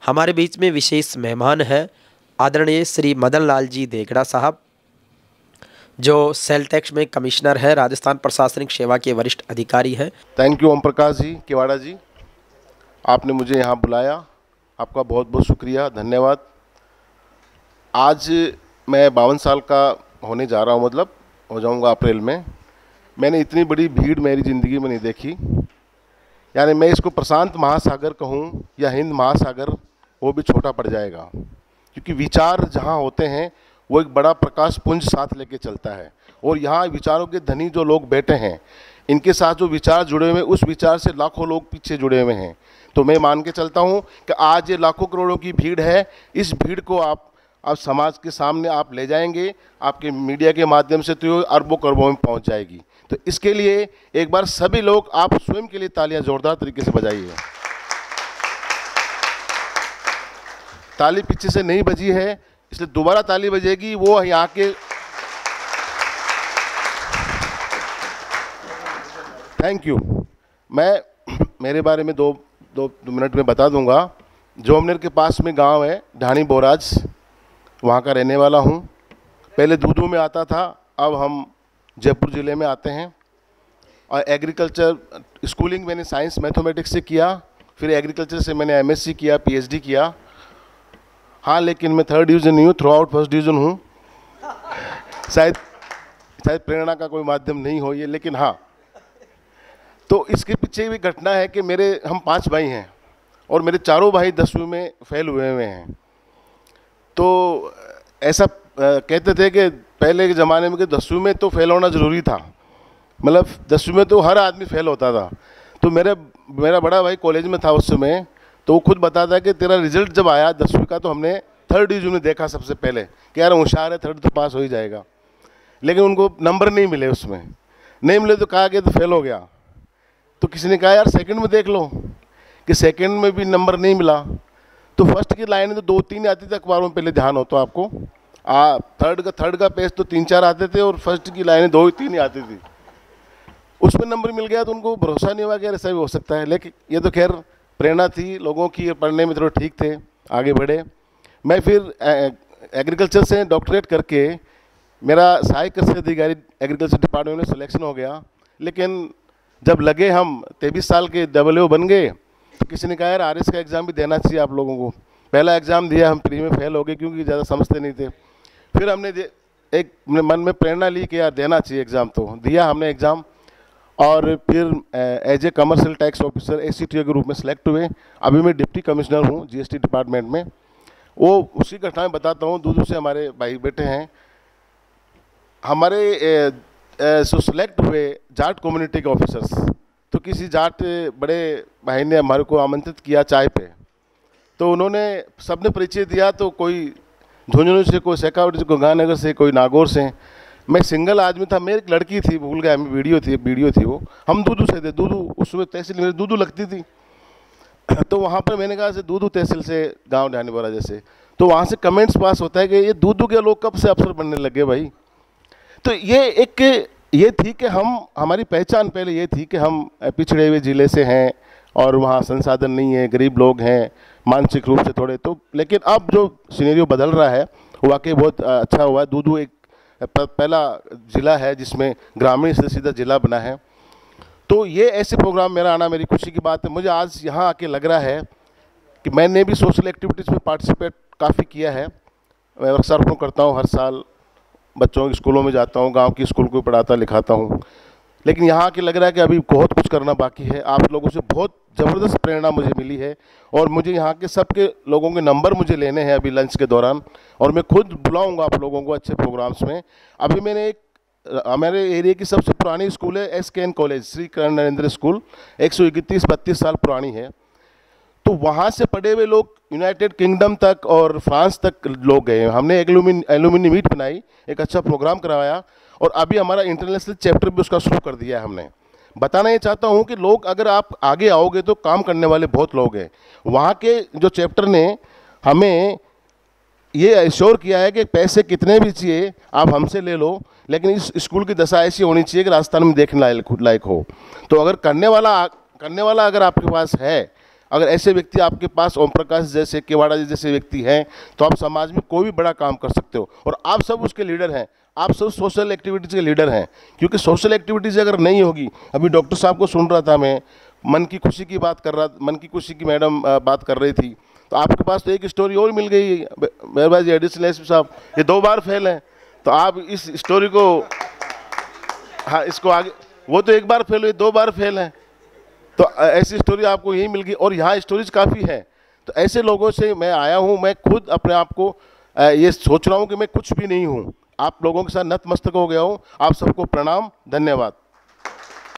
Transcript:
हमारे बीच में विशेष मेहमान हैं आदरणीय श्री मदन लाल जी देगड़ा साहब, जो सेल टैक्स में कमिश्नर है, राजस्थान प्रशासनिक सेवा के वरिष्ठ अधिकारी हैं। थैंक यू ओम प्रकाश जी, केवाड़ा जी, आपने मुझे यहाँ बुलाया, आपका बहुत बहुत शुक्रिया, धन्यवाद। आज मैं 52 साल का होने जा रहा हूँ, मतलब हो जाऊँगा अप्रैल में। मैंने इतनी बड़ी भीड़ मेरी ज़िंदगी में नहीं देखी। यानी मैं इसको प्रशांत महासागर कहूँ या हिंद महासागर, वो भी छोटा पड़ जाएगा, क्योंकि विचार जहाँ होते हैं वो एक बड़ा प्रकाश पुंज साथ लेके चलता है। और यहाँ विचारों के धनी जो लोग बैठे हैं, इनके साथ जो विचार जुड़े हुए हैं, उस विचार से लाखों लोग पीछे जुड़े हुए हैं। तो मैं मान के चलता हूँ कि आज ये लाखों करोड़ों की भीड़ है, इस भीड़ को आप समाज के सामने आप ले जाएंगे, आपके मीडिया के माध्यम से तो अरबों करोड़ों में पहुँच जाएगी। तो इसके लिए एक बार सभी लोग आप स्वयं के लिए तालियां जोरदार तरीके से बजाइए। ताली पीछे से नहीं बजी है, इसलिए दोबारा ताली बजेगी। वो यहाँ के थैंक यू। मैं मेरे बारे में दो मिनट में बता दूंगा। जोमनेर के पास में गांव है ढाणी बोराज, वहाँ का रहने वाला हूँ। पहले दूधू में आता था, अब हम जयपुर ज़िले में आते हैं। और एग्रीकल्चर स्कूलिंग मैंने साइंस मैथमेटिक्स से किया, फिर एग्रीकल्चर से मैंने एमएससी किया, पीएचडी किया। हाँ, लेकिन मैं 3rd डिवीज़न नहीं हूँ, थ्रू आउट 1st डिवीज़न हूँ। शायद प्रेरणा का कोई माध्यम नहीं हो ये, लेकिन हाँ। तो इसके पीछे भी घटना है कि हम 5 भाई हैं और मेरे चारों भाई 10वीं में फेल हुए हैं। तो ऐसा कहते थे कि पहले के ज़माने में कि 10वीं में तो फेल होना ज़रूरी था, मतलब 10वीं में तो हर आदमी फेल होता था। तो मेरा बड़ा भाई कॉलेज में था उस समय, तो वो खुद बताता है कि तेरा रिजल्ट जब आया 10वीं का, तो हमने 3rd डिवीज़न में देखा सबसे पहले कि यार होशियार है, 3rd तो पास हो ही जाएगा। लेकिन उनको नंबर नहीं मिले, उसमें नहीं मिले तो कहा कि तो फेल हो गया। तो किसी ने कहा यार 2nd में देख लो, कि 2nd में भी नंबर नहीं मिला। तो 1st की लाइन तो 2-3 आती थी अखबारों में, पहले ध्यान हो तो आपको। 3rd का पेज तो 3-4 आते थे और 1st की लाइनें 2-3 ही आती थी। उसमें नंबर मिल गया तो उनको भरोसा नहीं हुआ कि ऐसा भी हो सकता है। लेकिन ये तो खैर प्रेरणा थी लोगों की, पढ़ने में थोड़ा ठीक थे, आगे बढ़े। मैं फिर एग्रीकल्चर से डॉक्टरेट करके मेरा सहायक कृषि अधिकारी एग्रीकल्चर डिपार्टमेंट में सिलेक्शन हो गया। लेकिन जब लगे हम 23 साल के WO बन गए, तो किसी ने कहा यार RS का एग्ज़ाम भी देना चाहिए आप लोगों को। पहला एग्ज़ाम दिया, हम प्री में फेल हो गए क्योंकि ज़्यादा समझते नहीं थे। फिर हमने एक मन में प्रेरणा ली कि यार देना चाहिए एग्ज़ाम, तो दिया हमने एग्ज़ाम। और फिर as a commercial tax officer ACTO के रूप में सिलेक्ट हुए। अभी मैं डिप्टी कमिश्नर हूँ GST डिपार्टमेंट में। वो उसी घटना में बताता हूँ। दूधू से हमारे भाई बेटे हैं हमारे, सो सिलेक्ट हुए जाट कम्युनिटी के ऑफिसर्स। तो किसी जाट बड़े भाई ने हमारे को आमंत्रित किया चाय पे, तो उन्होंने सबने परिचय दिया। तो कोई झुंझुनू से, कोई शेखावटी से, कोई गांधीनगर से, कोई नागौर से। मैं सिंगल आदमी था, मेरी एक लड़की थी, भूल गया, हमें वीडियो थी वो। हम दूधू से थे, दूधू उसमें तहसील मेरी दूधू लगती थी। तो वहाँ पर मैंने कहा से दूधू तहसील से गांव ढाणी बोरा जैसे। तो वहाँ से कमेंट्स पास होता है कि ये दूधू के लोग कब से अफसर बनने लगे भाई। तो ये थी कि हमारी पहचान पहले ये थी कि हम पिछड़े हुए ज़िले से हैं और वहाँ संसाधन नहीं है, गरीब लोग हैं, मानसिक रूप से थोड़े। तो लेकिन अब जो सिनेरियो बदल रहा है वो वाकई बहुत अच्छा हुआ है। दूधू एक पहला ज़िला है जिसमें ग्रामीण से सीधा ज़िला बना है। तो ये ऐसे प्रोग्राम मेरा आना मेरी खुशी की बात है। मुझे आज यहाँ आके लग रहा है कि मैंने भी सोशल एक्टिविटीज़ में पार्टिसिपेट काफ़ी किया है। मैं वृक्षारोपण करता हूँ, हर साल बच्चों के स्कूलों में जाता हूँ, गांव की स्कूल को पढ़ाता लिखाता हूँ। लेकिन यहाँ आके लग रहा है कि अभी बहुत कुछ करना बाकी है। आप लोगों से बहुत ज़बरदस्त प्रेरणा मुझे मिली है और मुझे यहाँ के सबके लोगों के नंबर मुझे लेने हैं अभी लंच के दौरान, और मैं खुद बुलाऊंगा आप लोगों को अच्छे प्रोग्राम्स में। अभी मैंने हमारे एरिया की सबसे पुरानी स्कूल है SKN कॉलेज, श्री कर्ण नरेंद्र स्कूल, 131-32 साल पुरानी है। तो वहाँ से पढ़े हुए लोग यूनाइटेड किंगडम तक और फ्रांस तक लोग गए। हमने एलुमिनी मीट बनाई, एक अच्छा प्रोग्राम करवाया, और अभी हमारा इंटरनेशनल चैप्टर भी उसका शुरू कर दिया है हमने। बताना ये चाहता हूँ कि लोग अगर आप आगे आओगे तो काम करने वाले बहुत लोग हैं। वहाँ के जो चैप्टर ने हमें ये एश्योर किया है कि पैसे कितने भी चाहिए आप हमसे ले लो, लेकिन इस स्कूल की दशा ऐसी होनी चाहिए कि राजस्थान में देखने लायक हो। तो अगर करने वाला अगर आपके पास है, अगर ऐसे व्यक्ति आपके पास ओम प्रकाश जैसे, केवाड़ा जी जैसे व्यक्ति हैं, तो आप समाज में कोई भी बड़ा काम कर सकते हो। और आप सब उसके लीडर हैं, आप सब सोशल एक्टिविटीज़ के लीडर हैं। क्योंकि सोशल एक्टिविटीज़ अगर नहीं होगी, अभी डॉक्टर साहब को सुन रहा था मैं, मन की खुशी की बात कर रहा, मन की खुशी की मैडम बात कर रही थी, तो आपके पास तो एक स्टोरी और मिल गई। मेहरबान जी, एडिशनल एसपी साहब, ये 2 बार फेल हैं, तो आप इस स्टोरी को, हाँ, इसको आगे, वो तो 1 बार फेल हुए, 2 बार फेल हैं, तो ऐसी स्टोरी आपको यही मिल गई। और यहाँ स्टोरीज काफ़ी है। तो ऐसे लोगों से मैं आया हूँ, मैं खुद अपने आप को ये सोच रहा हूँ कि मैं कुछ भी नहीं हूँ। आप लोगों के साथ नतमस्तक हो गया हूँ। आप सबको प्रणाम, धन्यवाद।